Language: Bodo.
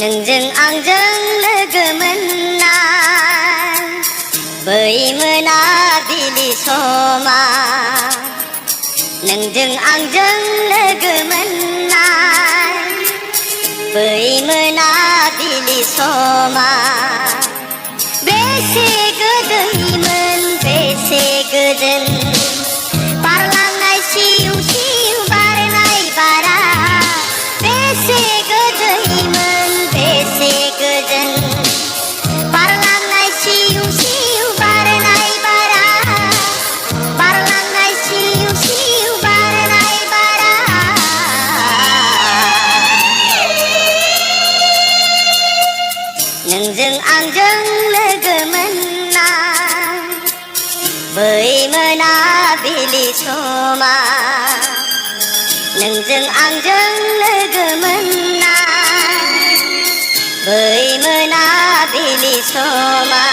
नोंजों आंजों लोगो मोननाय बै मोनाबिलि समा नोंजों आंजों लोगो मोननाय बै मोनाबिलि समा बेसे गोदैमोन बेसे गोजोन बारलांनाय सिउ सिउ बारनाय बारा बेसे गोदैमोन बेसे गोजोन बारलांनाय सिउ सिउ बारनाय बारा बारलांनाय सिउ सिउ बारनाय बारा नोंजों आंजों लोगो मोननाय बै मोनाबिलि समा नोंजों आंजों लोगो मोननाय बै मोनाबिलि समा